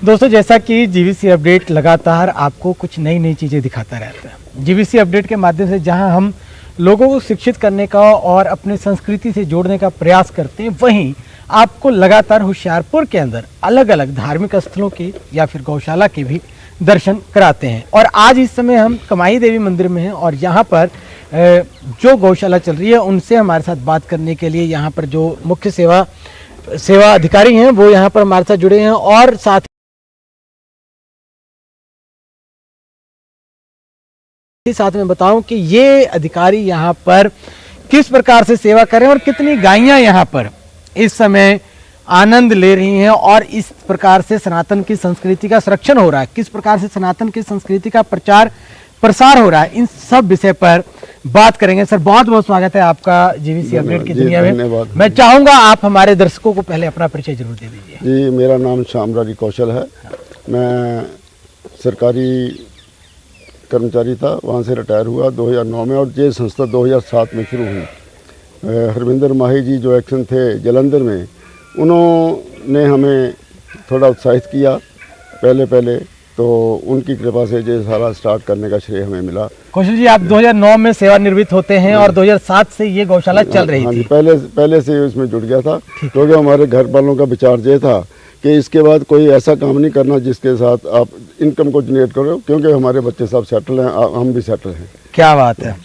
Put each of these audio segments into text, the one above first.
दोस्तों, जैसा कि जीवीसी अपडेट लगातार आपको कुछ नई नई चीज़ें दिखाता रहता है। जीवीसी अपडेट के माध्यम से जहां हम लोगों को शिक्षित करने का और अपनी संस्कृति से जोड़ने का प्रयास करते हैं, वहीं आपको लगातार होशियारपुर के अंदर अलग अलग धार्मिक स्थलों के या फिर गौशाला के भी दर्शन कराते हैं। और आज इस समय हम कमाई देवी मंदिर में हैं और यहाँ पर जो गौशाला चल रही है उनसे हमारे साथ बात करने के लिए यहाँ पर जो मुख्य सेवा अधिकारी हैं वो यहाँ पर हमारे साथ जुड़े हैं। और साथ में बताऊं कि ये अधिकारी यहाँ पर किस प्रकार से सेवा कर रहे हैं और कितनी गायें यहाँ पर इस समय आनंद ले रही हैं और इस प्रकार से सनातन की संस्कृति का संरक्षण हो रहा है, किस प्रकार से सनातन की संस्कृति का प्रचार प्रसार हो रहा है, इन सब विषय पर बात करेंगे। सर, बहुत बहुत स्वागत है आपका जीवीसी अपडेट की दुनिया में। मैं चाहूंगा आप हमारे दर्शकों को पहले अपना परिचय जरूर दे दीजिए। जी, मेरा नाम श्यामराज कौशल है। मैं सरकारी कर्मचारी था, वहाँ से रिटायर हुआ 2009 में और ये संस्था 2007 में शुरू हुई। हरविंदर माही जी जो एक्शन थे जलंधर में, उन्होंने हमें थोड़ा उत्साहित किया पहले तो उनकी कृपा से ये सारा स्टार्ट करने का श्रेय हमें मिला। कौशल जी, आप 2009 में सेवानिवृत्त होते हैं और 2007 से ये गौशाला चल रही थी। पहले से इसमें जुड़ गया था, क्योंकि हमारे घर वालों का विचार ये था कि इसके बाद कोई ऐसा काम नहीं करना जिसके साथ आप इनकम को जनरेट करो, क्योंकि हमारे बच्चे सब सेटल हैं, हम भी सेटल हैं। क्या बात है।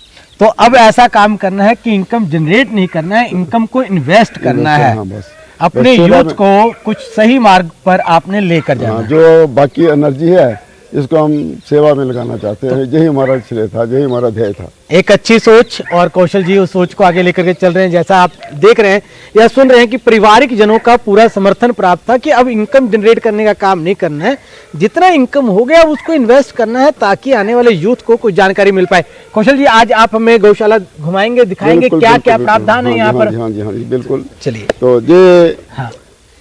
तो अब ऐसा काम करना है कि इनकम जनरेट नहीं करना है, इनकम को इन्वेस्ट करना है। हाँ, बस अपने यूथ को कुछ सही मार्ग पर आपने लेकर जाना। हाँ, जो बाकी एनर्जी है इसको हम सेवा में लगाना चाहते हैं। यही हमारा श्रेय था, यही हमारा ध्येय था। एक अच्छी सोच, और कौशल जी उस सोच को आगे लेकर के चल रहे हैं। जैसा आप देख रहे हैं या सुन रहे हैं कि पारिवारिक जनों का पूरा समर्थन प्राप्त था कि अब इनकम जनरेट करने का काम नहीं करना है, जितना इनकम हो गया उसको इन्वेस्ट करना है ताकि आने वाले यूथ को कुछ जानकारी मिल पाए। कौशल जी, आज आप हमें गौशाला घुमाएंगे, दिखाएंगे क्या क्या प्रावधान है यहाँ पर? हाँ जी, बिल्कुल। चलिए। तो ये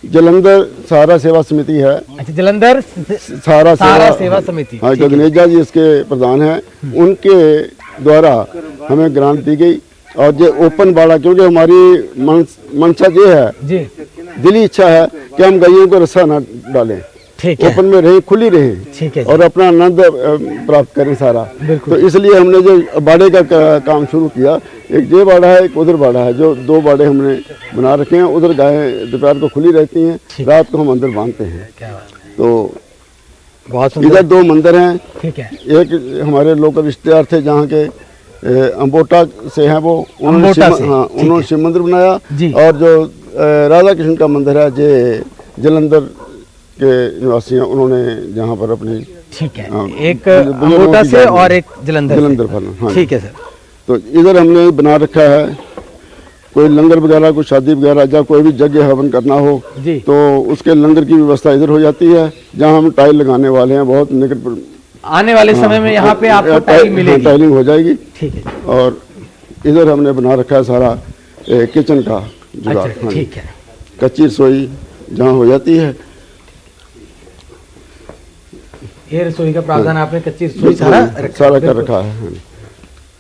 जलंधर सहारा सेवा समिति है। अच्छा, जलंधर सहारा सेवा समिति। हाँ, गगनेजा जी इसके प्रधान हैं, उनके द्वारा हमें ग्रांट दी गई। और ये ओपन बाड़ा, क्योंकि हमारी मंशा ये है जी, दिली इच्छा है कि हम गायों को रस्सा ना डालें, ठीक है, ओपन में रहे, खुली रहे, ठीक है, और अपना आनंद प्राप्त करें सारा। तो इसलिए हमने जो बाड़े का काम शुरू किया, एक ये बाड़ा है, एक उधर बाड़ा है, जो दो बाड़े हमने बना रखे हैं। उधर गायें दोपहर को खुली रहती हैं, रात को हम अंदर बांधते हैं। तो बहुत इधर दो मंदिर हैं, ठीक है। एक हमारे लोकल रिश्तेदार थे जहाँ के अम्बोटा से हैं, वो उन्होंने शिव मंदिर बनाया। और जो राधा कृष्ण का मंदिर है, ये जलंधर के निवासी हैं, उन्होंने जहाँ पर अपनी, ठीक है, एक अम्बोटा से और एक जलंधर पर। हाँ, ठीक है सर। तो इधर हमने बना रखा है, कोई लंगर वगैरह, कोई शादी वगैरह, जहाँ कोई भी यज्ञ हवन करना हो तो उसके लंगर की व्यवस्था इधर हो जाती है, जहाँ हम टाइल लगाने वाले हैं। बहुत निकट आने वाले समय में यहाँ पे आपको टाइलिंग मिलेगी, टाइलिंग हो जाएगी। ठीक है। और इधर हमने बना रखा है सारा किचन का जुगाड़। अच्छा, ठीक है। कच्ची रसोई जहाँ हो जाती है, ये रसोई का प्रावधान आपने कच्ची रसोई सारा कर रखा है।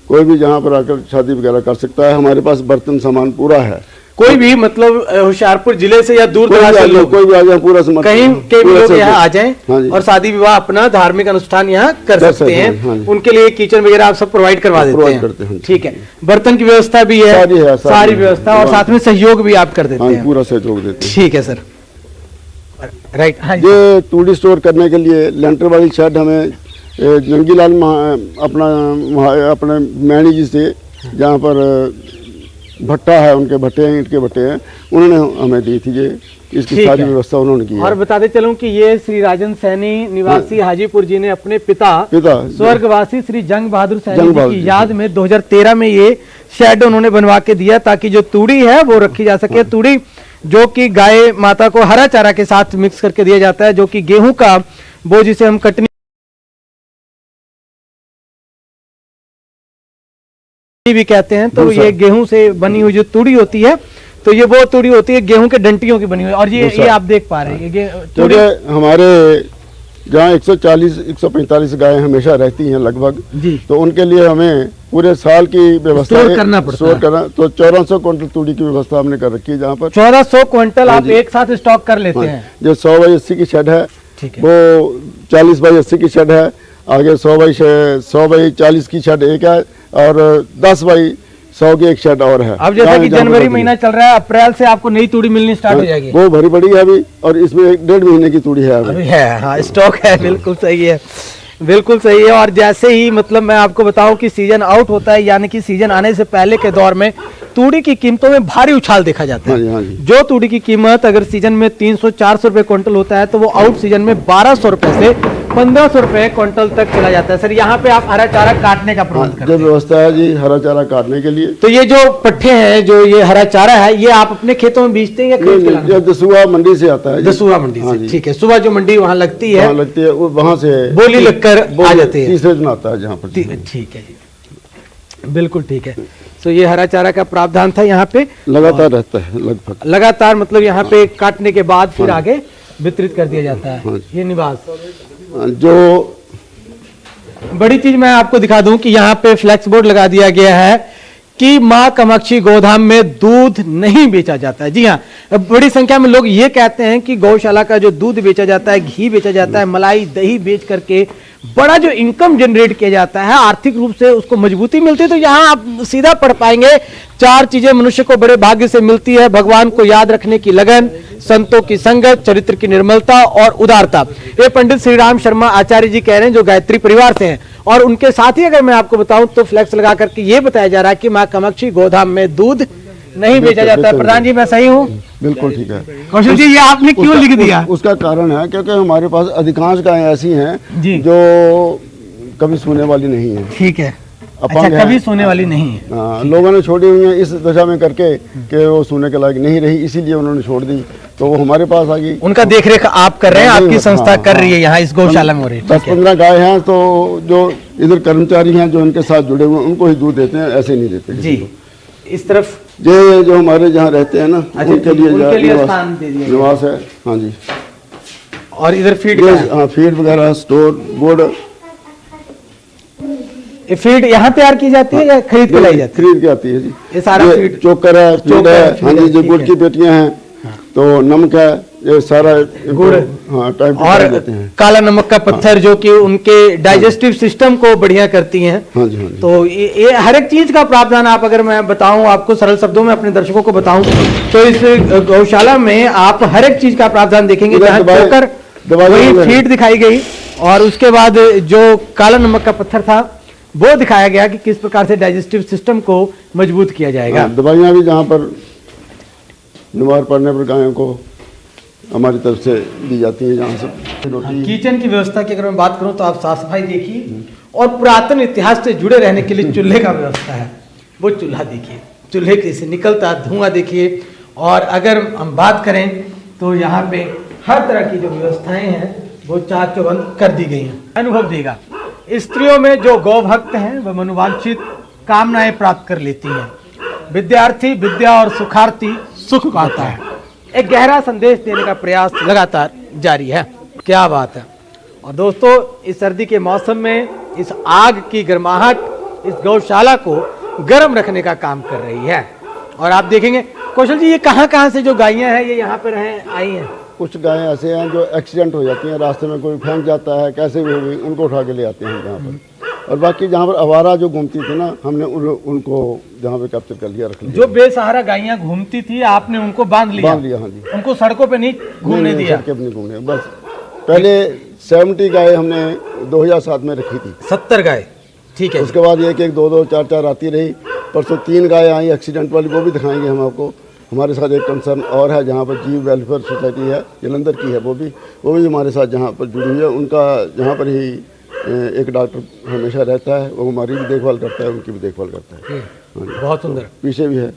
कोई भी जहाँ पर आकर शादी वगैरह कर सकता है। हमारे पास बर्तन सामान पूरा है। कोई भी मतलब होशियारपुर जिले से या दूर दराज से लोग, कोई भी आ जाए, पूरा समर्थन, कहीं के भी लोग यहाँ आ जाएं और शादी विवाह अपना धार्मिक अनुष्ठान यहाँ कर सकते हैं। उनके लिए किचन वगैरह आप सब प्रोवाइड करवा देते हैं, ठीक है। बर्तन की व्यवस्था भी है, सारी व्यवस्था, और साथ में सहयोग भी आप कर देते हैं, पूरा सहयोग देते हैं। ठीक है सर, राइट। ये तूड़ी स्टोर करने के लिए लेंटर वाली शेड हमें जंगीलाल अपने मैनी जी से, जहाँ पर भट्टा है, उनके भट्टे हैं, ईंट के भट्टे हैं, उन्होंने हमें दी थी। ये इसकी सारी व्यवस्था उन्होंने की है। और बताते चलूं कि ये श्री राजन सैनी निवासी हाजीपुर जी ने अपने पिता स्वर्गवासी श्री जंग बहादुर सैनी जी की याद में 2013 में ये शेड उन्होंने बनवा के दिया, ताकि जो तूड़ी है वो रखी जा सके। तूड़ी जो कि गाय माता को हरा चारा के साथ मिक्स करके दिया जाता है, जो कि गेहूं का वो जिसे हम कटनी भी कहते हैं। तो ये गेहूं से बनी हुई जो तूड़ी होती है, तो ये वो तूड़ी होती है गेहूं के डंटियों की बनी हुई। और ये आप देख पा रहे हैं, ये हमारे जहाँ 140-145 गायें हमेशा रहती हैं लगभग, तो उनके लिए हमें पूरे साल की व्यवस्था करना पड़ता है। तो 1400 क्विंटल तूड़ी की व्यवस्था हमने कर रखी है, जहाँ पर 1400 क्विंटल आप एक साथ स्टॉक कर लेते हैं। जो 100 बाई 80 की शेड है, ठीक है। वो 40 बाई 80 की शेड है, आगे 100 बाई 40 की शेड एक है, और 10 बाई 100 की एक शेड और है। अब जैसा कि जहाँ पर जनवरी लगी महीना चल रहा है, अप्रैल से आपको नई तूड़ी मिलनी स्टार्ट हो जाएगी। वो भरी पड़ी है अभी, और इसमें 1.5 महीने की तूड़ी है अभी है, हाँ स्टॉक है, बिल्कुल सही है, बिल्कुल सही है। और जैसे ही मतलब मैं आपको बताऊं कि सीजन आउट होता है, यानी कि सीजन आने से पहले के दौर में तूड़ी की कीमतों में भारी उछाल देखा जाता हाँ है। जी, हाँ जी। जो तूड़ी की कीमत अगर सीजन में 300-400 रुपए क्विंटल होता है, तो वो आउट सीजन में 1200 रुपए से 1500 रुपए क्विंटल तक चला जाता है। सर यहाँ पे आप हरा चारा काटने का प्रबंध करते जो हैं। व्यवस्था है जी हरा चारा काटने के लिए। तो ये जो पट्टे हैं, जो ये हरा चारा है, ये आप अपने खेतों में बीजते हैं या खरीद के लाते हैं? ये दसुआ मंडी से आता है जी। दसुआ मंडी हाँ से, जी। ठीक है। सुबह जो मंडी वहाँ लगती है, वहाँ लगती है, वहाँ से बोली लगकर आ जाती है। तीसरे दिन आता है जहाँ पर। ठीक है जी, बिल्कुल ठीक है। तो ये हरा चारा का प्रावधान था यहाँ पे, लगातार रहता है लगभग। लगातार मतलब यहाँ पे काटने के बाद फिर आगे वितरित कर दिया जाता है। हाँ। ये निवास, जो बड़ी चीज मैं आपको दिखा दूं कि यहाँ पे फ्लैक्स बोर्ड लगा दिया गया है कि मां कामाक्षी गोधाम में दूध नहीं बेचा जाता है। जी हाँ, बड़ी संख्या में लोग ये कहते हैं कि गौशाला का जो दूध बेचा जाता है, घी बेचा जाता है, मलाई दही बेच करके बड़ा जो इनकम जनरेट किया जाता है, आर्थिक रूप से उसको मजबूती मिलती है। तो यहाँ आप सीधा पढ़ पाएंगे, 4 चीजें मनुष्य को बड़े भाग्य से मिलती है: भगवान को याद रखने की लगन, संतों की संगत, चरित्र की निर्मलता और उदारता। ये पंडित श्री राम शर्मा आचार्य जी कह रहे हैं, जो गायत्री परिवार से हैं। और उनके साथ ही अगर मैं आपको बताऊं तो फ्लैक्स लगा करके ये बताया जा रहा है कि मां कामाक्षी गोधाम में दूध नहीं बेचा जाता है। प्रधान जी, मैं सही हूँ? बिल्कुल ठीक है। कौशल जी, ये आपने क्यों लिख दिया? उसका कारण है क्योंकि हमारे पास अधिकांश गायें ऐसी हैं जी। जो कभी सोने वाली नहीं है। ठीक है, अपंग अच्छा, है। कभी सोने वाली नहीं है। हाँ, लोगों ने छोड़ी हुई है इस दशा में करके कि वो सोने के लायक नहीं रही, इसीलिए उन्होंने छोड़ दी, तो वो हमारे पास आ गई। उनका देखरेख आप कर रहे हैं, आपकी संस्था कर रही है यहाँ इस गौशाला में हो रही है। 10-15 गाय हैं, तो जो इधर कर्मचारी हैं जो इनके साथ जुड़े हुए हैं उनको ही दूध देते हैं, ऐसे नहीं देते किसी जी, को। इस तरफ ये जो हमारे जहाँ रहते हैं ना, अच्छा, उनके लिए उनके लिए निवास- स्थान दे दिया गया। निवास है। हाँ जी, और इधर फीड का है। हाँ, फीड वगैरह, स्टोर बोर्ड। ये फीड यहाँ तैयार की जाती है या खरीद के लाई जाती है? खरीद के आती है जी। ये सारा फीड, चोकर है, फीड चोकर है, है, फीड हाँ जी, है, जो ठीक गुड़ है। की पेटियां हैं, तो नमक है, ये सारा गुड़। हाँ टाइम पे और कर देते हैं। काला नमक का पत्थर, जो कि उनके डाइजेस्टिव सिस्टम को बढ़िया करती हैं। हाँ जी, हाँ जी। तो ये हर एक चीज का प्रावधान, आप अगर मैं बताऊं आपको सरल शब्दों में अपने दर्शकों को बताऊं, तो इस गौशाला में आप हर एक चीज का प्रावधान देखेंगे। इधर जहाँ दवाई- चोकर, दवाई वही वगैरह। फीड दिखाई गई, और उसके बाद जो काला नमक का पत्थर था वो दिखाया गया कि किस प्रकार से डाइजेस्टिव सिस्टम को मजबूत किया जाएगा। हाँ, दवाइयाँ भी जहाँ पर बीमार पड़ने पर गायों को हमारी तरफ से दी जाती है। जहाँ से रोटी, किचन की व्यवस्था की अगर मैं बात करूं तो आप साफ सफाई देखिए, और पुरातन इतिहास से जुड़े रहने के लिए चूल्हे का व्यवस्था है। वो चूल्हा देखिए, चूल्हे के से निकलता धुआं देखिए। और अगर हम बात करें तो यहाँ पे हर तरह की जो व्यवस्थाएं हैं वो चाक चौबंद कर दी गई हैं। अनुभव देगा, स्त्रियों में जो गौ भक्त हैं वह मनोवांछित कामनाएं प्राप्त कर लेती हैं। विद्यार्थी विद्या और सुखार्थी सुख पाता है। एक गहरा संदेश देने का प्रयास लगातार जारी है। क्या बात है। और दोस्तों, इस सर्दी के मौसम में इस आग की गर्माहट इस गौशाला को गर्म रखने का काम कर रही है। और आप देखेंगे कौशल जी, ये कहाँ से जो गायें हैं ये यहाँ पर आई हैं? कुछ गायें ऐसे हैं जो एक्सीडेंट हो जाती हैं, रास्ते में कोई फेंक जाता है, कैसे भी हुई, उनको उठा के ले आते हैं यहाँ पर। और बाकी जहाँ पर आवारा जो घूमती थी ना, हमने उनको जहाँ पे कैप्चर कर लिया, रख लिया। जो बेसहारा गायें घूमती थी आपने उनको बांध लिया? बांध लिया, हाँ जी। उनको सड़कों पे नहीं घूमने नहीं, दिया? सड़कें पे नहीं घूमने, बस। पहले 70 गायें हमने 2007 में रखी थी। 70 गाय, ठीक है। उसके बाद 1-1, 2-2, 4-4 आती रही। परसों 3 गायें आई एक्सीडेंट वाली, वो भी दिखाएंगे हम आपको। हमारे साथ एक कंसर्न और है जहाँ पर जीव वेलफेयर सोसाइटी है, जलंधर की है, वो भी हमारे साथ जहाँ पर जुड़ी हुई है। उनका जहाँ पर ही एक डॉक्टर हमेशा रहता है, वो हमारी भी देखभाल करता है, उनकी भी देखभाल करता है। बहुत सुंदर। पीछे भी है।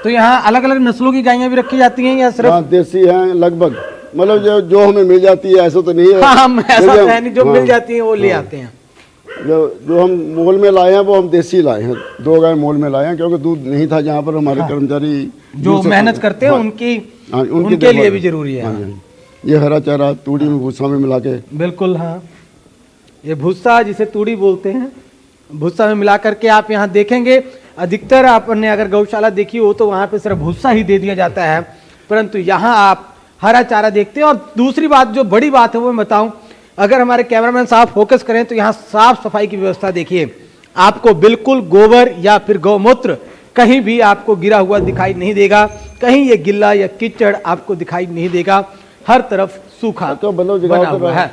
तो यहाँ अलग अलग नस्लों की गायें भी रखी जाती हैं या सिर्फ? हाँ, देसी हैं लगभग, मतलब जो हमें मिल जाती है, ऐसा तो नहीं है। हाँ, हम ऐसा जैसे है नहीं, जो मिल जाती है वो ले आते हैं। जो हम मोल में लाए हैं वो हम देसी लाए हैं। 2 गाय मोल में लाए हैं क्योंकि दूध नहीं था जहाँ पर हमारे कर्मचारी जो मेहनत करते हैं उनके लिए भी जरूरी है। ये हरा चारा तूड़ी में भूसा में मिला के, बिल्कुल। हाँ, ये भूसा जिसे तूड़ी बोलते हैं, भूसा में मिला करके आप यहाँ देखेंगे अधिकतर आपने अगर गौशाला देखी हो तो वहाँ पे सिर्फ भूसा ही दे दिया जाता है, परंतु यहाँ आप हरा चारा देखते हैं। और दूसरी बात, जो बड़ी बात है वो मैं बताऊं, अगर हमारे कैमरामैन साहब फोकस करें तो यहाँ साफ सफाई की व्यवस्था देखिए, आपको बिल्कुल गोबर या फिर गौमूत्र कहीं भी आपको गिरा हुआ दिखाई नहीं देगा, कहीं ये गिल्ला या कीचड़ आपको दिखाई नहीं देगा, हर तरफ सूखा बना हुआ है।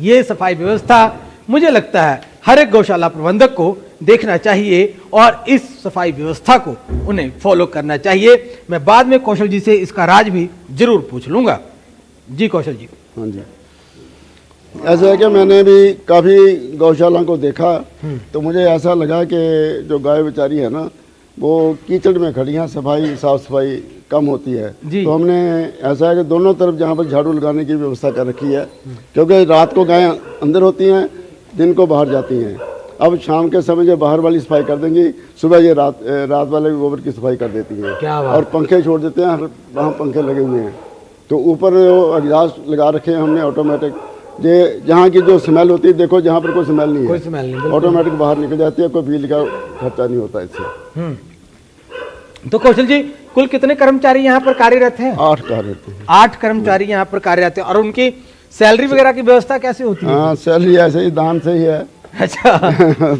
ये सफाई व्यवस्था मुझे लगता है हर एक गौशाला प्रबंधक को देखना चाहिए और इस सफाई व्यवस्था को उन्हें फॉलो करना चाहिए। मैं बाद में कौशल जी से इसका राज भी जरूर पूछ लूंगा। जी कौशल जी। हाँ जी, ऐसा है कि मैंने भी काफ़ी गौशाला को देखा तो मुझे ऐसा लगा कि जो गाय बेचारी है ना वो कीचड़ में खड़ी हैं, सफाई साफ सफाई कम होती है। तो हमने ऐसा है कि दोनों तरफ जहाँ पर झाड़ू लगाने की व्यवस्था कर रखी है, क्योंकि रात को गायें अंदर होती हैं, दिन को बाहर जाती हैं। अब शाम के समय जो बाहर वाली सफाई कर देंगी, सुबह ये रात वाले गोबर की सफाई कर देती हैं और पंखे छोड़ देते हैं, वहाँ पंखे लगे हुए हैं। तो ऊपर एग्जॉस्ट लगा रखे हैं हमने ऑटोमेटिक, ये जहाँ की जो स्मेल होती है, देखो जहाँ पर कोई स्मेल नहीं है, ऑटोमेटिक बाहर निकल जाती है, कोई बिजली का खर्चा नहीं होता इससे। तो कौशल जी, कुल कितने कर्मचारी यहाँ पर कार्यरत हैं? 8 कार्यरत हैं। 8 कर्मचारी यहाँ पर कार्यरत हैं। और उनकी सैलरी वगैरह की व्यवस्था कैसे होती है? हाँ, सैलरी ऐसे ही दान से ही है। अच्छा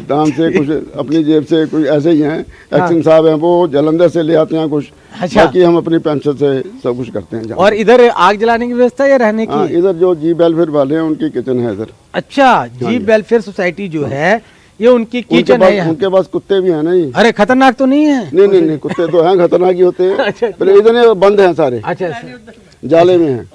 दान से, कुछ अपनी जेब से, कुछ ऐसे ही हैं। एक्शन साहब हैं, वो जलंधर से ले आते हैं कुछ। अच्छा। बाकी हम अपनी पेंशन से सब कुछ करते हैं। और इधर आग जलाने की व्यवस्था या रहने की? इधर जो जी वेलफेयर वाले हैं उनकी किचन है इधर। अच्छा, जी वेलफेयर सोसाइटी जो है ये उनकी किचन है यहाँ। उनके पास कुत्ते भी हैं नहीं? अरे खतरनाक तो नहीं है? नहीं, कुत्ते तो हैं, खतरनाक ही होते हैं। अच्छा, इधर बंद हैं सारे। अच्छा, जाले में हैं।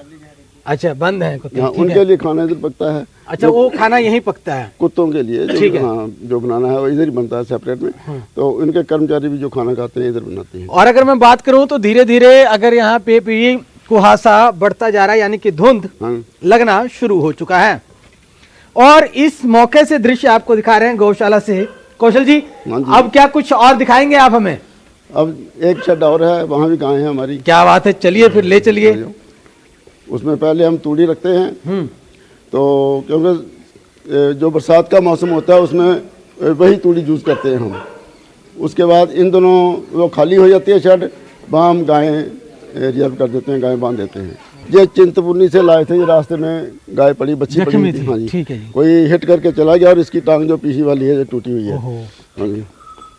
अच्छा, बंद है कुत्ते। उनके लिए खाना इधर पकता है। अच्छा, वो खाना यहीं पकता है कुत्तों के लिए? ठीक है। हाँ, जो बनाना है वो इधर ही बनता है सेपरेट में। तो उनके कर्मचारी भी जो खाना खाते हैं इधर बनाते हैं। और अगर मैं बात करूं तो धीरे धीरे अगर यहाँ पे भी कुहासा बढ़ता जा रहा है, यानी कि धुंध लगना शुरू हो चुका है। और इस मौके से दृश्य आपको दिखा रहे हैं गौशाला से। कौशल जी, अब क्या कुछ और दिखाएंगे आप हमें? अब एक शेड और है, वहाँ भी गाय है हमारी। क्या बात है, चलिए फिर ले चलिए। उसमें पहले हम तूड़ी रखते हैं, तो क्योंकि जो बरसात का मौसम होता है उसमें वही तूड़ी यूज़ करते हैं हम। उसके बाद इन दोनों वो खाली हो जाती है शेड, वहाँ हम गायें रिजर्व कर देते हैं, गायें बांध देते हैं। ये चिंतपूर्णी से लाए थे, ये रास्ते में गाय पड़ी, बच्ची पड़ी थी। हाँ जी, ठीक है जी। कोई हिट करके चला गया और इसकी टांग जो पीछे वाली है ये टूटी हुई है। हाँ जी,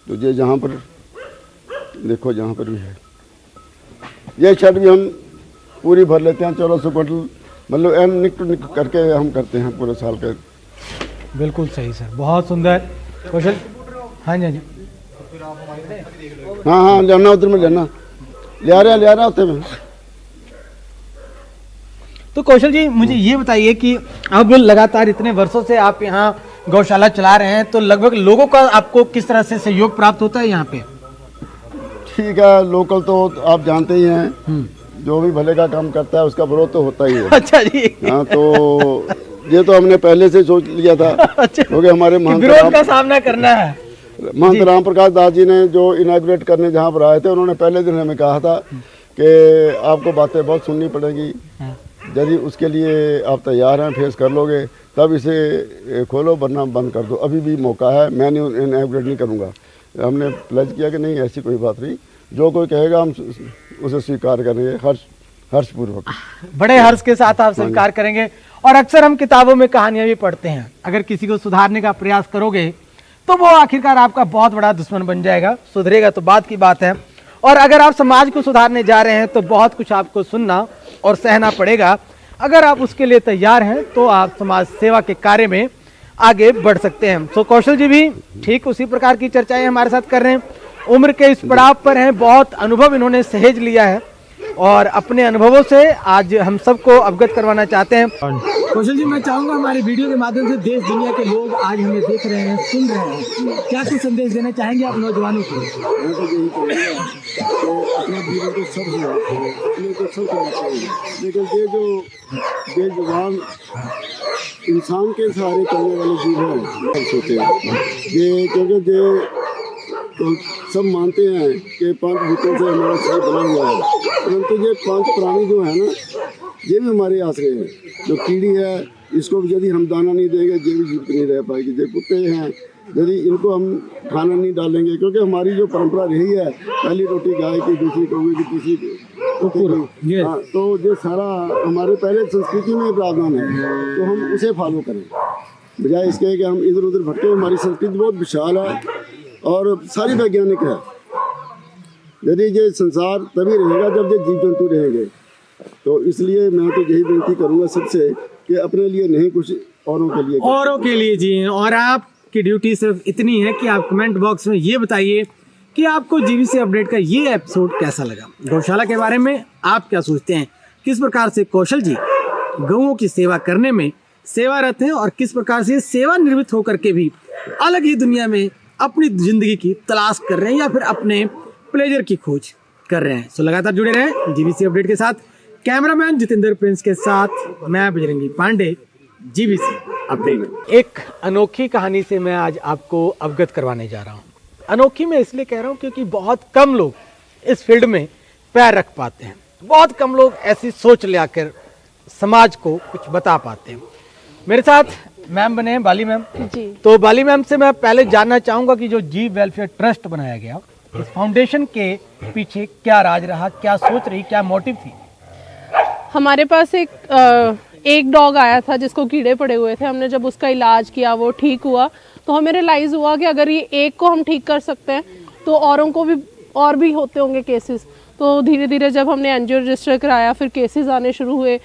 तो ये जहाँ पर देखो, जहाँ पर भी है ये शेड भी हम पूरी भर लेते हैं। 1400 क्विंटल, मतलब निक टू निक करके हम करते हैं पूरे साल के। बिल्कुल सही सर, बहुत सुंदर। कौशल, हाँ जी, हाँ, लेना उधर में लेना, ले आ रहा होते में। तो कौशल जी, मुझे ये बताइए कि अब लगातार इतने वर्षों से आप यहाँ गौशाला चला रहे हैं, तो लगभग लोगों का आपको किस तरह से सहयोग प्राप्त होता है यहाँ पे? ठीक है, लोकल तो आप जानते ही हैं, जो भी भले का काम करता है उसका विरोध तो होता ही है। अच्छा जी। हाँ, तो ये तो हमने पहले से सोच लिया था। अच्छा, क्योंकि हमारे विरोध का सामना करना है। महंत राम प्रकाश दास जी ने जो इनॉग्रेट करने जहाँ पर आए थे, उन्होंने पहले दिन हमें कहा था कि आपको बातें बहुत सुननी पड़ेगी, यदि उसके लिए आप तैयार हैं, फेस कर लोगे तब इसे खोलो, वरना बंद कर दो। अभी भी मौका है, मैं इनॉग्रेट नहीं करूँगा। हमने प्लेज किया कि नहीं, ऐसी कोई बात नहीं, जो कोई कहेगा हम उसे स्वीकार करेंगे, हर्षपूर्वक, बड़े हर्ष के साथ आप स्वीकार करेंगे। और अक्सर हम किताबों में कहानियां भी पढ़ते हैं, अगर किसी को सुधारने का प्रयास करोगे तो वो आखिरकार आपका बहुत बड़ा दुश्मन बन जाएगा, सुधरेगा तो बात की बात है। और अगर आप समाज को सुधारने जा रहे हैं तो बहुत कुछ आपको सुनना और सहना पड़ेगा। अगर आप उसके लिए तैयार हैं तो आप समाज सेवा के कार्य में आगे बढ़ सकते हैं। तो कौशल जी भी ठीक उसी प्रकार की चर्चाएं हमारे साथ कर रहे हैं। उम्र के इस पड़ाव पर हैं, बहुत अनुभव इन्होंने सहेज लिया है और अपने अनुभवों से आज हम सबको अवगत करवाना चाहते हैं। कौशल जी, मैं चाहूंगा हमारे वीडियो के माध्यम से देश दुनिया के लोग आज हमें देख रहे हैं, सुन रहे हैं, क्या कुछ संदेश देना चाहेंगे आप नौजवानों को? मैं तो यही कहूँगा कि अपना जीवन को सब अपने को सब करना चाहिए, लेकिन ये जो बेजुबान इंसान के सहारे करने वाले जीव हैं, सोचते हैं ये, क्योंकि ये तो सब मानते हैं कि 5 भूतों से हमारा शरीर बना हुआ है, परंतु ये 5 प्राणी जो है ना, ये भी हमारे आश्रय हैं। जो कीड़ी है, इसको भी यदि हम दाना नहीं देंगे, ये भी जीवित नहीं रह पाएगी। जो कुत्ते हैं, यदि इनको हम खाना नहीं डालेंगे, क्योंकि हमारी जो परंपरा रही है, पहली रोटी गाय की, दूसरी कौवे की, तीसरी ये हाँ, तो ये सारा हमारे पहले संस्कृति में प्रावधान है, तो हम उसे फॉलो करें बजाय इसके कि हम इधर उधर भटके। हमारी संस्कृति बहुत विशाल है और सारी वैज्ञानिक है। यदि ये संसार तभी रहेगा जब ये जीव जंतु रहेंगे। तो इसलिए मैं तो यही विनती करूँगा सबसे कि अपने लिए नहीं, कुछ औरों के लिए जी। और आपकी ड्यूटी सिर्फ इतनी है कि आप कमेंट बॉक्स में ये बताइए कि आपको जीवीसी अपडेट का ये एपिसोड कैसा लगा, गौशाला के बारे में आप क्या सोचते हैं, किस प्रकार से कौशल जी गौओं की सेवा करने में सेवारत हैं और किस प्रकार से सेवा निवृत्त होकर के भी अलग ही दुनिया में अपनी जिंदगी की तलाश कर रहे हैं या फिर अपने प्लेजर की खोज कर रहे हैं। सो लगातार जुड़े रहें जीवीसी अपडेट के साथ। कैमरामैन जितेंद्र प्रिंस के साथ मैं बजरंगी पांडे, जीवीसी अपडेट। एक अनोखी कहानी से मैं आज आपको अवगत करवाने जा रहा हूँ। अनोखी मैं इसलिए कह रहा हूँ क्योंकि बहुत कम लोग इस फील्ड में पैर रख पाते हैं, बहुत कम लोग ऐसी सोच ले आकर समाज को कुछ बता पाते हैं। मेरे साथ मैम बने हैं, बाली मैम जी। तो बाली मैम से मैं पहले जानना चाहूंगा कि जो जीव वेलफेयर ट्रस्ट बनाया गया, इस फाउंडेशन के पीछे क्या राज रहा, क्या सोच रही, क्या मोटिव थी? हमारे पास एक डॉग आया था जिसको कीड़े पड़े हुए थे। हमने जब उसका इलाज किया, वो ठीक हुआ, तो हमें रियलाइज़ हुआ कि अगर ये एक को हम ठीक कर सकते हैं तो औरों को भी और भी होते होंगे केसेस। तो धीरे धीरे जब हमने एनजीओ रजिस्टर कराया, फिर केसेस आने शुरू हुए।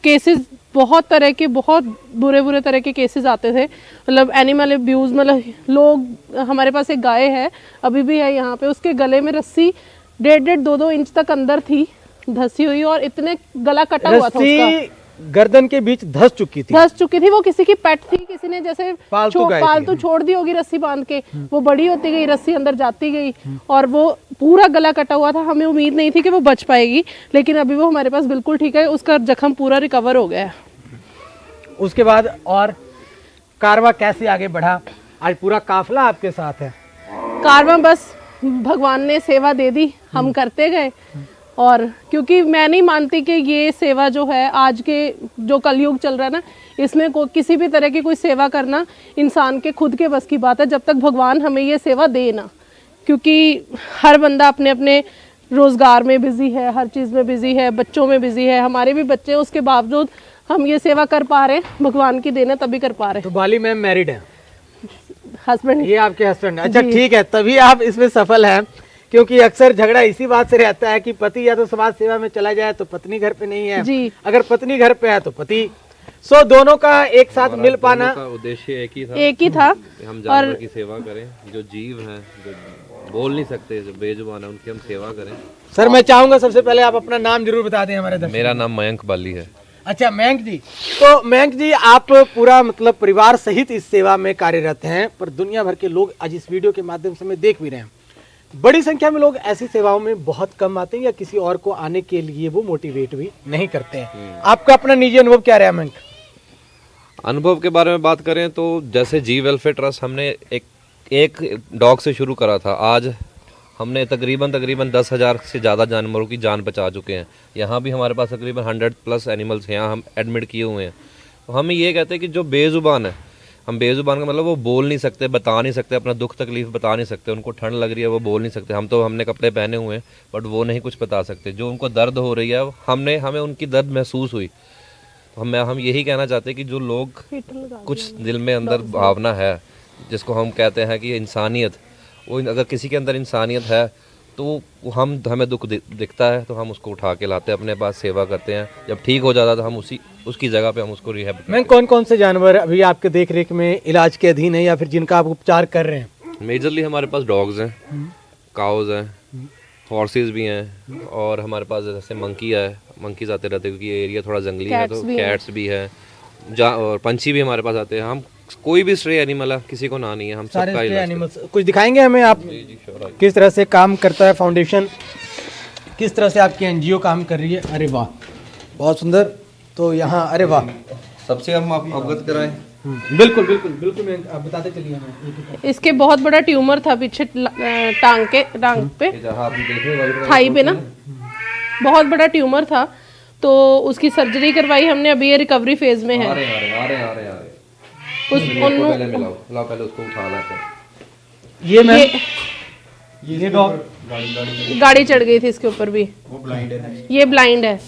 केसेस बहुत तरह के, बहुत बुरे तरह के केसेस आते थे, मतलब एनिमल अब्यूज़। मतलब लोग, हमारे पास एक गाय है, अभी भी है यहाँ पे, उसके गले में रस्सी 1.5-2 इंच तक अंदर थी धसी हुई, और इतने गला कटा हुआ था उसका, गर्दन के बीच धस चुकी थी। वो किसी की पेट थी, किसी ने जैसे पालतू छोड़ दी होगी रस्सी बांध के। वो बड़ी होती गई, रस्सी अंदर जाती गई और वो पूरा गला कटा हुआ था। हमें उम्मीद नहीं थी कि वो बच पाएगी, लेकिन अभी वो हमारे पास बिल्कुल ठीक है, उसका जख्म पूरा रिकवर हो गया है। उसके बाद और कारवा कैसे आगे बढ़ा? आज पूरा काफिला आपके साथ है। कारवा बस भगवान ने सेवा दे दी, हम करते गए। और क्योंकि मैं नहीं मानती कि ये सेवा जो है, आज के जो कलयुग चल रहा है ना, इसमें किसी भी तरह की कोई सेवा करना इंसान के खुद के बस की बात है, जब तक भगवान हमें ये सेवा दे ना। क्योंकि हर बंदा अपने अपने रोज़गार में बिज़ी है, हर चीज़ में बिज़ी है, बच्चों में बिज़ी है, हमारे भी बच्चे, उसके बावजूद हम ये सेवा कर पा रहे हैं, भगवान की देन है, तभी कर पा रहे हैं। तो बाली मैम मैरिड है? हस्बैंड। ये आपके हस्बैंड? अच्छा, ठीक है, तभी आप इसमें सफल हैं। क्योंकि अक्सर झगड़ा इसी बात से रहता है कि पति या तो समाज सेवा में चला जाए तो पत्नी घर पे नहीं है जी। अगर पत्नी घर पे है तो पति। सो दोनों का एक साथ मिल पाना का उद्देश्य एक ही था। हम जानवर की सेवा करें, जो जीव हैं, जो बोल नहीं सकते, जो बेजुबान है, उनकी हम सेवा करें। सर, मैं चाहूंगा सबसे पहले आप अपना नाम जरूर बता दें हमारे दर्शकों। मेरा नाम मयंक बाली है। अच्छा, मयंक जी। तो मयंक जी, आप पूरा मतलब परिवार सहित इस सेवा में कार्यरत हैं, पर दुनिया भर के लोग आज इस वीडियो के माध्यम से मैं देख भी रहे हैं, बड़ी संख्या में लोग ऐसी सेवाओं में बहुत कम आते हैं या किसी और को आने के लिए वो मोटिवेट भी नहीं करते हैं। आपका अपना निजी अनुभव क्या रहा मयंक? अनुभव के बारे में बात करें तो जैसे जीव वेलफेयर ट्रस्ट हमने एक डॉग से शुरू करा था। आज हमने तकरीबन 10,000 से ज़्यादा जानवरों की जान बचा चुके हैं। यहाँ भी हमारे पास तकरीबन 100+ एनिमल्स यहाँ हम एडमिट किए हुए हैं। तो हम ये कहते हैं कि जो बेजुबान है, हम बेजुबान का मतलब वो बोल नहीं सकते, बता नहीं सकते, अपना दुख तकलीफ बता नहीं सकते, उनको ठंड लग रही है वो बोल नहीं सकते। हमने कपड़े पहने हुए हैं बट वो नहीं कुछ बता सकते। जो उनको दर्द हो रही है, हमें उनकी दर्द महसूस हुई। तो हम यही कहना चाहते हैं कि जो लोग कुछ दिल में अंदर भावना है, जिसको हम कहते हैं कि इंसानियत, वो अगर किसी के अंदर इंसानियत है तो हमें दुख दिखता है तो हम उसको उठा के लाते हैं अपने पास, सेवा करते हैं। जब ठीक हो जाता है तो हम उसकी जगह पे हम उसको रिहैब। मैं कौन से जानवर अभी आपके देख रेख में इलाज के अधीन है या फिर जिनका आप उपचार कर रहे हैं? मेजरली हमारे पास डॉग्स हैं, काउज हैं, हॉर्सेस भी हैं, और हमारे पास जैसे मंकीज आते रहते हैं क्योंकि एरिया थोड़ा जंगली है, तो कैट्स भी है, और पंछी भी हमारे पास आते हैं। हम कोई भी स्ट्रे एनिमल है, किसी को ना नहीं है, हम सबका इलाज एनिमल्स। कुछ दिखाएंगे हमें आप किस तरह से काम करता है फाउंडेशन, किस तरह से आपकी एनजीओ काम कर रही है? अरे वाह, बहुत सुंदर। तो यहाँ, अरे वाह, सबसे हम आप अवगत कराएं। बिल्कुल बिल्कुल बिल्कुल, मैं आप बताते चलिए हमें। इसके बहुत बड़ा ट्यूमर था पीछे टांग पे, थाई पे ना, बहुत बड़ा ट्यूमर था, तो उसकी सर्जरी करवाई हमने। अभी ये रिकवरी फेज में है। आ रहे पहले उसको उठा लाते हैं। ये ये डॉग गाड़ी चढ़ गई थी इसके ऊपर भी। वो ब्लाइंड है, ये ब्लाइंड है,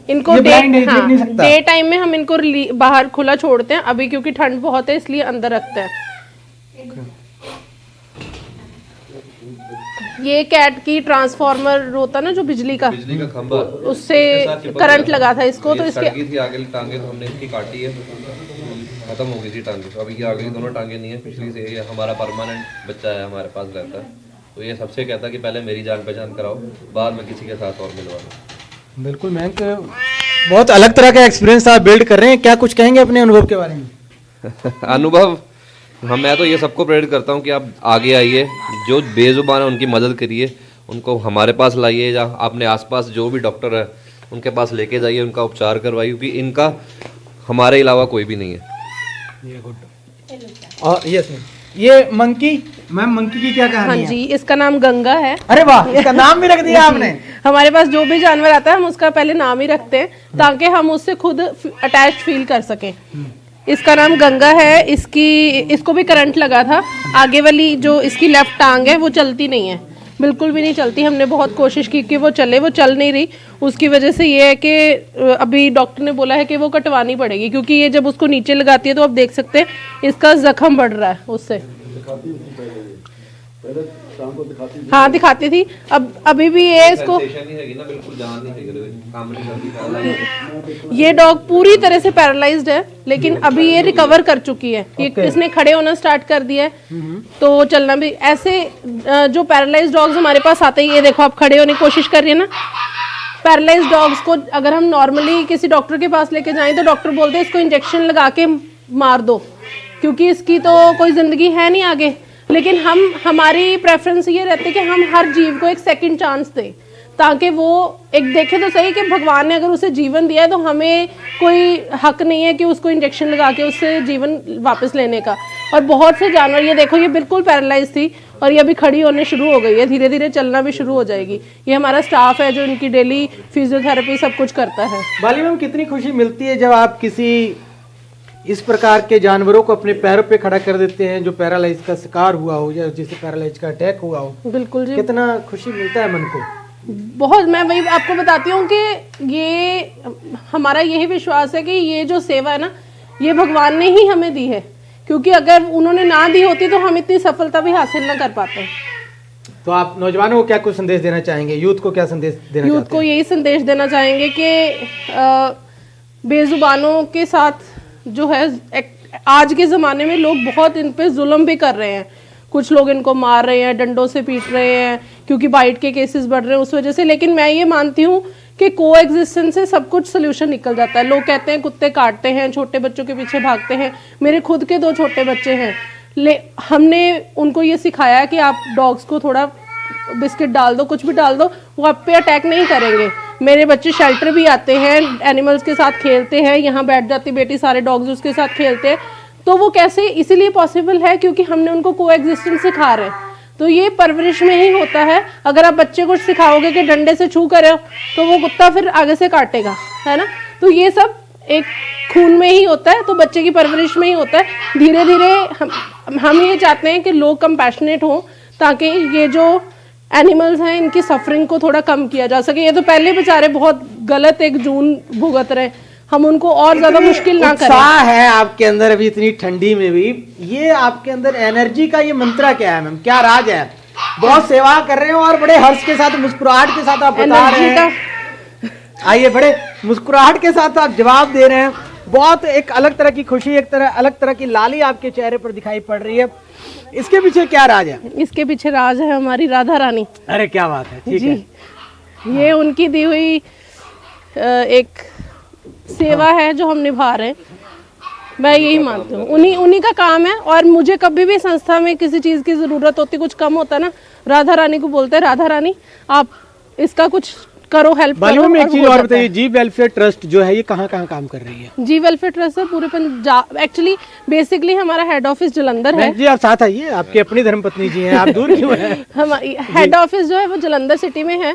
इनको ये डे blind है, देख नहीं सकता। डे टाइम में हम इनको बाहर खुला छोड़ते हैं, अभी क्योंकि ठंड बहुत है इसलिए अंदर रखते हैं। ये कैट की ट्रांसफार्मर होता ना जो बिजली का, बिजली का खंभा उससे करंट लगा था इसको, तो इसके सड़ गई थी आगे टांगे, तो हमने इसकी काटी है, खत्म हो गई थी टांगे। तो अभी ये आगे दोनों टांगे नहीं है, पिछली से ये हमारा परमानेंट बच्चा है, हमारे पास रहता है। तो ये सबसे कहता है कि पहले मेरी जान पहचान कराओ, बाद में किसी के साथ और मिलवा दो। बिल्कुल मयंक, बहुत अलग तरह का एक्सपीरियंस आप बिल्ड कर रहे हैं, क्या कुछ कहेंगे अपने अनुभव के बारे में? अनुभव, मैं तो ये सबको प्रेरित करता हूँ कि आप आगे आइए, जो बेजुबान है उनकी मदद करिए, उनको हमारे पास लाइए या अपने आसपास जो भी डॉक्टर है उनके पास लेके जाइए, उनका उपचार करवाइए, क्योंकि इनका हमारे अलावा कोई भी नहीं है। ये गुड। और यस ये मंकी, मैम मंकी की क्या कहानी हाँ है? जी, इसका नाम गंगा है। अरे वाह, इसका नाम भी रख दिया आपने। हमारे पास जो भी जानवर आता है हम उसका पहले नाम ही रखते हैं ताकि हम उससे खुद अटैच फील कर सकें। इसका नाम गंगा है। इसको भी करंट लगा था, आगे वाली जो इसकी लेफ्ट टांग है वो चलती नहीं है, बिल्कुल भी नहीं चलती। हमने बहुत कोशिश की कि वो चले, वो चल नहीं रही। उसकी वजह से ये है कि अभी डॉक्टर ने बोला है कि वो कटवानी पड़ेगी, क्योंकि ये जब उसको नीचे लगाती है तो आप देख सकते हैं इसका जख्म बढ़ रहा है उससे। हाँ दिखाती थी, अब अभी भी ये इसको, ये डॉग पूरी तरह से पैरालाइज्ड है, लेकिन अभी ये रिकवर कर चुकी है। ये इसने खड़े होना स्टार्ट कर दिया है, तो चलना भी। ऐसे जो पैरालाइज्ड डॉग्स हमारे पास आते हैं, ये देखो आप खड़े होने की कोशिश कर रही है ना। पैरालाइज्ड डॉग्स को अगर हम नॉर्मली किसी डॉक्टर के पास लेके जाएं तो डॉक्टर बोलते हैं इसको इंजेक्शन लगा के मार दो, क्योंकि इसकी तो कोई जिंदगी है नहीं आगे। लेकिन हमारी प्रेफरेंस ये रहती है कि हम हर जीव को एक सेकंड चांस दें, ताकि वो एक देखे तो सही कि भगवान ने अगर उसे जीवन दिया है तो हमें कोई हक नहीं है कि उसको इंजेक्शन लगा के उससे जीवन वापस लेने का। और बहुत से जानवर, ये देखो ये बिल्कुल पैरालाइज थी और ये अभी खड़ी होने शुरू हो गई है, धीरे धीरे चलना भी शुरू हो जाएगी। ये हमारा स्टाफ है जो इनकी डेली फिजियोथेरेपी सब कुछ करता है। बाली मैम, कितनी खुशी मिलती है जब आप किसी इस प्रकार के जानवरों को अपने पैरों पे खड़ा कर देते हैं जो पैरालाइज का शिकार हुआ हो या जिसे पैरालाइज का अटैक हुआ हो। बिल्कुल जी, कितना खुशी मिलता है मन को। बहुत। मैं वही आपको बताती हूँ कि ये हमारा यही विश्वास है कि ये जो सेवा है ना, ये भगवान ने ही हमें दी है, क्योंकि अगर उन्होंने ना दी होती तो हम इतनी सफलता भी हासिल ना कर पाते। तो आप नौजवानों को क्या कुछ संदेश देना चाहेंगे, यूथ को क्या संदेश देना यूथ चाहते को हैं? यही संदेश देना चाहेंगे कि बेजुबानों के साथ जो है, आज के ज़माने में लोग बहुत इन पे जुल्म भी कर रहे हैं। कुछ लोग इनको मार रहे हैं, डंडों से पीट रहे हैं, क्योंकि बाइट के केसेस बढ़ रहे हैं उस वजह से। लेकिन मैं ये मानती हूँ कि को एग्जिस्टेंस से सब कुछ सोल्यूशन निकल जाता है। लोग कहते हैं कुत्ते काटते हैं, छोटे बच्चों के पीछे भागते हैं। मेरे खुद के 2 छोटे बच्चे हैं, हमने उनको ये सिखाया कि आप डॉग्स को थोड़ा बिस्किट डाल दो, कुछ भी डाल दो, वो आप पे अटैक नहीं करेंगे। मेरे बच्चे शेल्टर भी आते हैं, एनिमल्स के साथ खेलते हैं, यहाँ बैठ जाती बेटी, सारे डॉग्स उसके साथ खेलते हैं। तो वो कैसे इसीलिए पॉसिबल है क्योंकि हमने उनको को एग्जिस्टेंस सिखा रहे हैं। तो ये परवरिश में ही होता है। अगर आप बच्चे को सिखाओगे कि डंडे से छू करे तो वो कुत्ता फिर आगे से काटेगा, है ना। तो ये सब एक खून में ही होता है, तो बच्चे की परवरिश में ही होता है। धीरे धीरे हम ये चाहते हैं कि लोग कंपैशनेट हों, ताकि ये जो एनिमल्स हैं इनकी सफरिंग को थोड़ा कम किया जा सके। ये तो पहले बेचारे बहुत गलत एक जून भुगत रहे, हम उनको और ज्यादा मुश्किल ना करें। उत्साह है आपके अंदर अभी इतनी ठंडी में भी, ये आपके अंदर एनर्जी का ये मंत्र क्या है मैम, क्या राज है? बहुत सेवा कर रहे हो और बड़े हर्ष के साथ, मुस्कुराहट के साथ आप बता रहे हैं। आइए, बड़े मुस्कुराहट के साथ आप जवाब दे रहे हैं। बहुत एक अलग तरह की खुशी, अलग तरह की लाली आपके चेहरे पर दिखाई पड़ रही है। इसके पीछे क्या राज है? इसके पीछे राज है हमारी राधा रानी। अरे क्या बात है, ठीक है। ये उनकी दी हुई एक सेवा है जो हम निभा रहे हैं। मैं यही मानती हूँ, उन्हीं का काम है। और मुझे कभी भी संस्था में किसी चीज़ की ज़रूरत होती, कुछ कम होता ना, राधा रानी को बोलते हैं, राधा रानी आप इसका कुछ करो, हेल्प करो। में एक चीज और बताइए, जी वेलफेयर ट्रस्ट जो है ये कहाँ कहाँ काम कर रही है? जी वेलफेयर ट्रस्ट है पूरे पंजाब। एक्चुअली बेसिकली हमारा हेड ऑफिस जलंधर है। जी आप साथ आइए, आपकी अपनी धर्मपत्नी जी हैं, आप दूर क्यों हैं? हमारी हेड ऑफिस जो है वो जलंधर सिटी में है।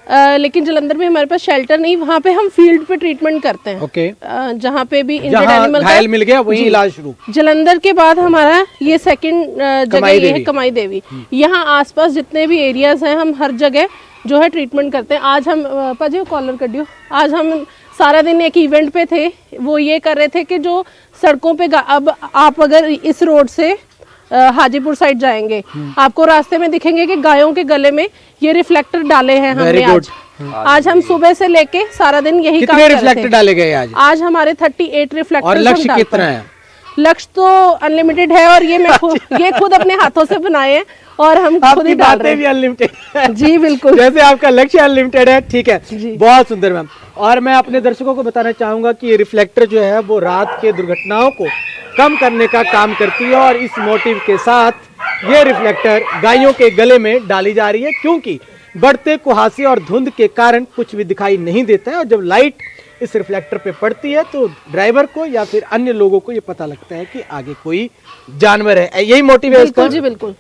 लेकिन जलंधर में हमारे पास शेल्टर नहीं, वहाँ पे हम फील्ड पे ट्रीटमेंट करते हैं। ओके। जहाँ पे भी इंजर्ड जहाँ एनिमल घायल मिल गया वहीं इलाज शुरू। जलंधर के बाद हमारा ये सेकंड जगह ये है कमाई देवी। यहाँ आसपास जितने भी एरियाज हैं हम हर जगह जो है ट्रीटमेंट करते हैं। आज हम पाजी कॉलर कर दियो, आज हम सारा दिन एक इवेंट पे थे, वो ये कर रहे थे कि जो सड़कों पे अब आप अगर इस रोड से हाजीपुर साइड जाएंगे, आपको रास्ते में दिखेंगे कि गायों के गले में ये रिफ्लेक्टर डाले हैं हमने आज हम सुबह से लेके सारा दिन यही काम कर रहे थे। रिफ्लेक्टर डाले गए आज हमारे 38 रिफ्लेक्टर। और लक्ष्य कितना है? लक्ष्य तो अनलिमिटेड है, और ये मैं खुद अपने हाथों से बनाए हैं और हम खुद ही डाल रहे हैं। भी अनलिमिटेड जी बिल्कुल, जैसे आपका लक्ष्य अनलिमिटेड है। ठीक है, बहुत सुंदर मैम। और मैं अपने दर्शकों को बताना चाहूंगा कि ये रिफ्लेक्टर जो है वो रात के दुर्घटनाओं को कम करने का काम करती है, और इस मोटिव के साथ ये रिफ्लेक्टर गायों के गले में डाली जा रही है, क्योंकि बढ़ते कुहासे और धुंध के कारण कुछ भी दिखाई नहीं देता है, और जब लाइट इस रिफ्लेक्टर पे पड़ती है तो ड्राइवर को या फिर अन्य लोगों को ये पता लगता है कि आगे कोई जानवर है। यही मोटिव है इसका? जी बिल्कुल।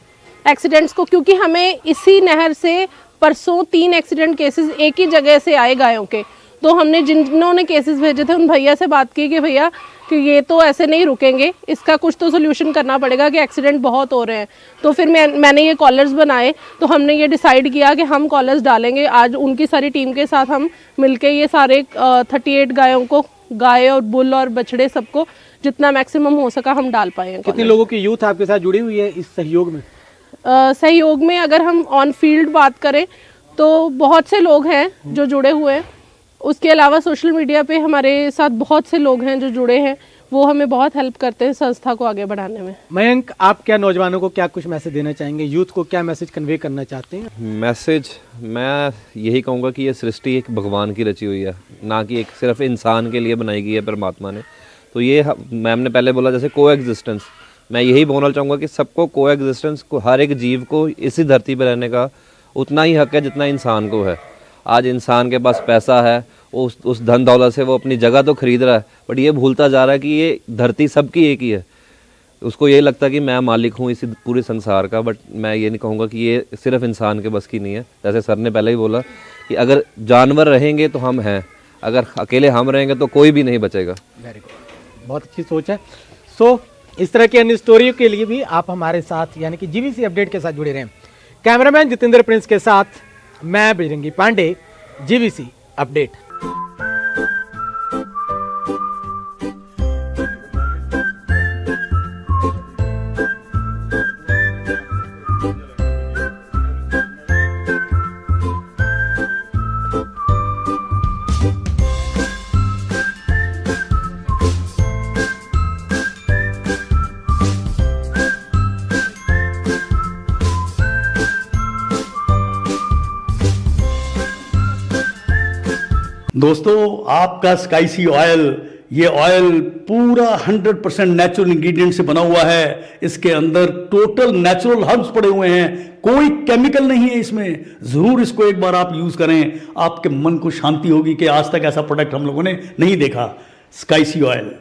एक्सीडेंट्स को, क्योंकि हमें इसी नहर से परसों 3 एक्सीडेंट केसेस एक ही जगह से आए गायों के, तो हमने जिन्होंने केसेस भेजे थे उन भैया से बात की कि भैया कि ये तो ऐसे नहीं रुकेंगे, इसका कुछ तो सोल्यूशन करना पड़ेगा कि एक्सीडेंट बहुत हो रहे हैं। तो फिर मैंने ये कॉलर्स बनाए, तो हमने ये डिसाइड किया कि हम कॉलर्स डालेंगे। आज उनकी सारी टीम के साथ हम मिलके ये सारे 38 गायों को, गाय और बुल और बछड़े सबको जितना मैक्सिमम हो सका हम डाल पाए हैं। कितने लोगों की यूथ आपके साथ जुड़ी हुई है इस सहयोग में? सहयोग में अगर हम ऑन फील्ड बात करें तो बहुत से लोग हैं जो जुड़े हुए हैं। उसके अलावा सोशल मीडिया पे हमारे साथ बहुत से लोग हैं जो जुड़े हैं, वो हमें बहुत हेल्प करते हैं संस्था को आगे बढ़ाने में। मयंक, आप क्या नौजवानों को क्या कुछ मैसेज देना चाहेंगे? यूथ को क्या मैसेज कन्वे करना चाहते हैं? मैसेज मैं यही कहूँगा कि ये सृष्टि एक भगवान की रची हुई है, ना कि एक सिर्फ इंसान के लिए बनाई गई है परमात्मा ने। तो ये मैम ने पहले बोला जैसे को एग्जिस्टेंस, मैं यही बोलना चाहूँगा कि सबको को एग्जिस्टेंस को, हर एक जीव को इसी धरती पर रहने का उतना ही हक है जितना इंसान को है। आज इंसान के पास पैसा है, उस धन दौलत से वो अपनी जगह तो खरीद रहा है, बट ये भूलता जा रहा है कि ये धरती सबकी एक ही है। उसको ये लगता है कि मैं मालिक हूँ इसी पूरे संसार का, बट मैं ये नहीं कहूँगा कि ये सिर्फ इंसान के बस की नहीं है। जैसे सर ने पहले ही बोला कि अगर जानवर रहेंगे तो हम हैं, अगर अकेले हम रहेंगे तो कोई भी नहीं बचेगा। वेरी गुड, बहुत अच्छी सोच है। सो इस तरह की अन्य स्टोरियों के लिए भी आप हमारे साथ यानी कि जीवीसी अपडेट के साथ जुड़े रहें। कैमरामैन जितेंद्र प्रिंस के साथ मैं बजरंगी पांडे, जीवीसी अपडेट। दोस्तों, आपका स्काईसी ऑयल, ये ऑयल पूरा 100% नेचुरल इंग्रेडिएंट से बना हुआ है। इसके अंदर टोटल नेचुरल हर्ब्स पड़े हुए हैं, कोई केमिकल नहीं है इसमें। जरूर इसको एक बार आप यूज करें, आपके मन को शांति होगी कि आज तक ऐसा प्रोडक्ट हम लोगों ने नहीं देखा। स्काईसी ऑयल।